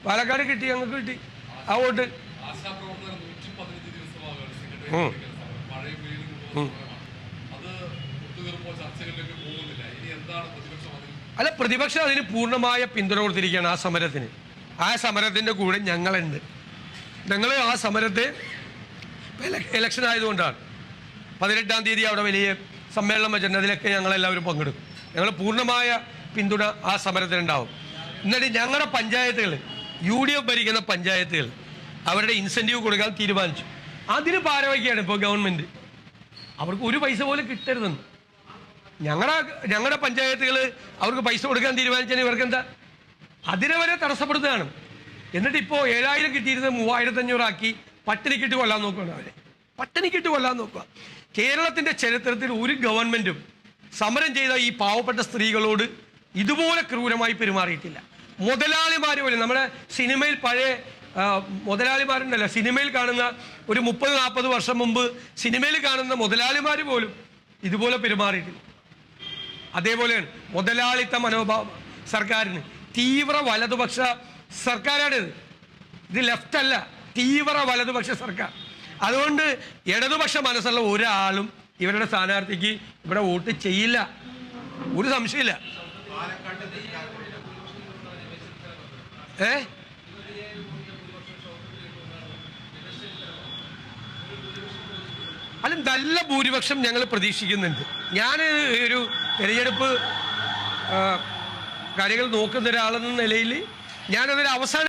പാലക്കാട് കിട്ടി, ഞങ്ങൾക്ക് കിട്ടി ആ വോട്ട്. അല്ല, പ്രതിപക്ഷം അതിന് പൂർണ്ണമായ പിന്തുണ കൊടുത്തിരിക്കുകയാണ്. ആ സമരത്തിൻ്റെ കൂടെ ഞങ്ങളുണ്ട്. ഞങ്ങൾ ആ സമരത്തെ ഇലക്ഷൻ ആയതുകൊണ്ടാണ് 18-ാം തീയതി അവിടെ വലിയ സമ്മേളനം വെച്ചിട്ടുണ്ട്. അതിലൊക്കെ ഞങ്ങളെല്ലാവരും പങ്കെടുക്കും. ഞങ്ങൾ പൂർണ്ണമായ പിന്തുണ ആ സമരത്തിനുണ്ടാവും. എന്നിട്ട് ഞങ്ങളുടെ പഞ്ചായത്തുകൾ, UDF ഭരിക്കുന്ന പഞ്ചായത്തുകൾ അവരുടെ ഇൻസെൻറ്റീവ് കൊടുക്കാൻ തീരുമാനിച്ചു. അതിന് പാരവയ്ക്കുകയാണ് ഇപ്പോൾ ഗവൺമെൻറ്. അവർക്ക് ഒരു പൈസ പോലും കിട്ടരുതെന്ന്. ഞങ്ങളുടെ പഞ്ചായത്തുകൾ അവർക്ക് പൈസ കൊടുക്കാൻ തീരുമാനിച്ചാൽ ഇവർക്കെന്താ, അതിനെ വരെ തടസ്സപ്പെടുത്തുകയാണ്. എന്നിട്ട് ഇപ്പോൾ 7000 കിട്ടിയിരുന്നത് 3500 ആക്കി പട്ടിണിക്കിട്ട് കൊല്ലാൻ നോക്കുകയാണ്. അവരെ പട്ടിണിക്കിട്ട് കൊല്ലാൻ നോക്കുക. കേരളത്തിൻ്റെ ചരിത്രത്തിൽ ഒരു ഗവൺമെൻറ്റും സമരം ചെയ്ത ഈ പാവപ്പെട്ട സ്ത്രീകളോട് ഇതുപോലെ ക്രൂരമായി പെരുമാറിയിട്ടില്ല. മുതലാളിമാർ പോലും, നമ്മുടെ സിനിമയിൽ പഴയ മുതലാളിമാരുണ്ടല്ലോ, സിനിമയിൽ കാണുന്ന ഒരു 30-40 വർഷം മുമ്പ് സിനിമയിൽ കാണുന്ന മുതലാളിമാർ പോലും ഇതുപോലെ പെരുമാറിയിട്ടില്ല. അതേപോലെയാണ് മുതലാളിത്ത മനോഭാവം സർക്കാരിന്. തീവ്ര വലതുപക്ഷ സർക്കാരാണിത്. ഇത് ലെഫ്റ്റ് അല്ല, തീവ്ര വലതുപക്ഷ സർക്കാർ. അതുകൊണ്ട് ഇടതുപക്ഷ മനസ്സുള്ള ഒരാളും ഇവരുടെ സ്ഥാനാർത്ഥിക്ക് ഇവിടെ വോട്ട് ചെയ്യില്ല, ഒരു സംശയമില്ല. അല്ല, നല്ല ഭൂരിപക്ഷം ഞങ്ങൾ പ്രതീക്ഷിക്കുന്നുണ്ട്. ഞാൻ ഒരു തെരഞ്ഞെടുപ്പ് കാര്യങ്ങൾ നോക്കുന്ന ഒരാളെന്ന നിലയിൽ ഞാനതൊരു അവസാന